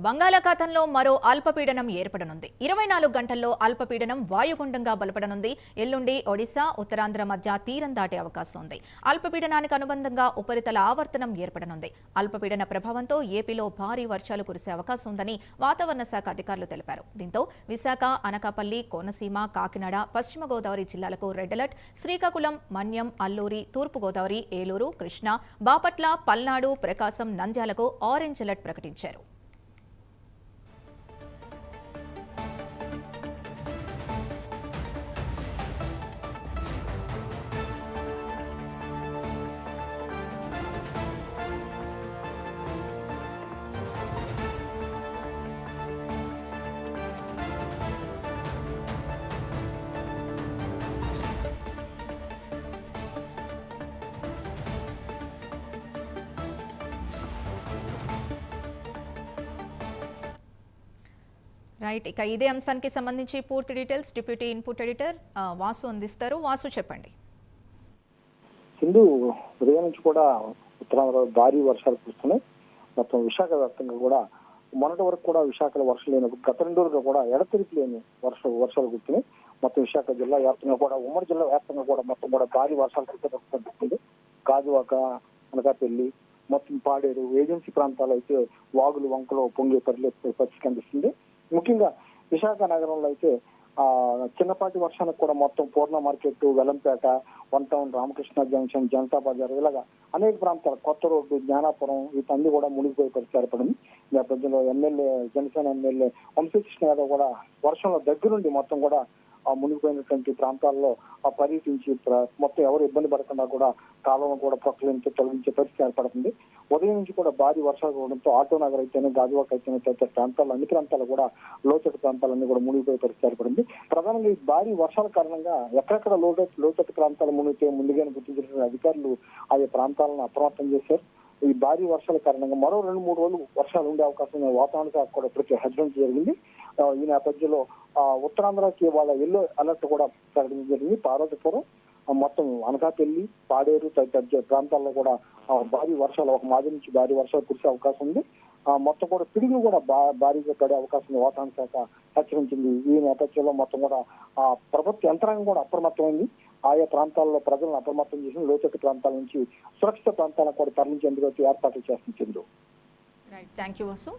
బంగాళాఖాతంలో మరో అల్పపీడనం ఏర్పడనుంది. 24 గంటల్లో అల్పపీడనం వాయుగుండంగా బలపడనుంది. ఎల్లుండి ఒడిశా, ఉత్తరాంధ్ర మధ్య తీరం దాటే అవకాశం ఉంది. అల్పపీడనానికి అనుబంధంగా ఉపరితల ఆవర్తనం ఏర్పడనుంది. అల్పపీడన ప్రభావంతో ఏపీలో భారీ వర్షాలు కురిసే అవకాశం ఉందని వాతావరణ శాఖ అధికారులు తెలిపారు. దీంతో విశాఖ, అనకాపల్లి, కోనసీమ, కాకినాడ, పశ్చిమ గోదావరి జిల్లాలకు రెడ్ అలర్ట్, శ్రీకాకుళం, మన్యం, అల్లూరి, తూర్పు గోదావరి, ఏలూరు, కృష్ణా, బాపట్ల, పల్నాడు, ప్రకాశం, నంద్యాలకు ఆరెంజ్ అలర్ట్ ప్రకటించారు. రైట్, ఇక ఇదే అంశానికి సంబంధించి పూర్తి details deputy input editor Vasu అందిస్తారు. వాసు, చెప్పండి. సింధు, ఉదయం నుంచి కూడా ఉత్తరాంధ్ర భారీ వర్షాలు కురుస్తున్నాయి. మొత్తం విశాఖ వ్యాప్తంగా కూడా మొన్నటి వరకు కూడా విశాఖలో వర్షం లేనప్పుడు గత 2 రోజులుగా కూడా ఎడతెరిపి లేని వర్షాలు కురుతున్నాయి. మొత్తం విశాఖ జిల్లా వ్యాప్తంగా కూడా, ఉమ్మడి జిల్లా వ్యాప్తంగా కూడా మొత్తం కూడా భారీ వర్షాలు కురుస్తుంది. గాజువాక, అనకాపల్లి, మొత్తం పాడేరు, ఏజెన్సీ ప్రాంతాలు అయితే వాగులు వంకలు పొంగే పరిస్థితి కనిపిస్తుంది. ముఖ్యంగా విశాఖ నగరంలో అయితే చిన్నపాటి వర్షానికి కూడా మొత్తం Purna market, Vellampeta, 1 town, Ramakrishna junction, Janata Bazar ఇలాగా అనేక ప్రాంతాలు, కొత్త రోడ్డు, జ్ఞానాపురం వీటన్ని కూడా మునిగిపోయే పరిస్థితి ఏర్పడింది. నేపథ్యంలో జనసేన ఎమ్మెల్యే వంశీకృష్ణ యాదవ్ కూడా వర్షంలో దగ్గరుండి మొత్తం కూడా మునిగిపోయినటువంటి ప్రాంతాల్లో పర్యటించి మొత్తం ఎవరు ఇబ్బంది పడకుండా కూడా కాలువను కూడా ప్రొక్కలించి తొలగించే పరిస్థితి ఏర్పడుతుంది. ఉదయం నుంచి కూడా భారీ వర్షాలు కురవడంతో ఆటో నగర్ అయితేనే, గాజువాక అయితేనే తదితర ప్రాంతాల్లో అన్ని ప్రాంతాలు కూడా లోతట్టు ప్రాంతాలన్నీ కూడా మునిగిపోయే పరిస్థితి ఏర్పడింది. ప్రధానంగా ఈ భారీ వర్షాల కారణంగా ఎక్కడెక్కడ లోతట్టు ప్రాంతాలు మునిగితే ముందుగానే గుర్తించిన అధికారులు ఆయా ప్రాంతాలను అప్రమత్తం చేశారు. ఈ భారీ వర్షాల కారణంగా మరో 2-3 రోజులు వర్షాలు ఉండే అవకాశం వాతావరణ శాఖ కూడా ఇప్పటికే హెచ్చరించడం జరిగింది. ఈ నేపథ్యంలో ఉత్తరాంధ్రకి వాళ్ళ ఎల్లో అలర్ట్ కూడా ప్రకటించడం జరిగింది. పార్వతీపురం, మొత్తం అనకాపల్లి, పాడేరు తదితర ప్రాంతాల్లో కూడా భారీ వర్షాలు, ఒక మాది నుంచి భారీ వర్షాలు కురిసే అవకాశం ఉంది. మొత్తం కూడా పిడుగులు కూడా భారీగా పడే అవకాశం వాతావరణ శాఖ హెచ్చరించింది. ఈ నేపథ్యంలో మొత్తం కూడా ప్రభుత్వ యంత్రాంగం కూడా అప్రమత్తమైంది. ఆయా ప్రాంతాల్లో ప్రజలను అప్రమత్తం చేసిన లోతట్టు ప్రాంతాల నుంచి సురక్షిత ప్రాంతాలకు కూడా తరలించేందుకు ఏర్పాట్లు చేస్తుంది. Right, thank you Vasu.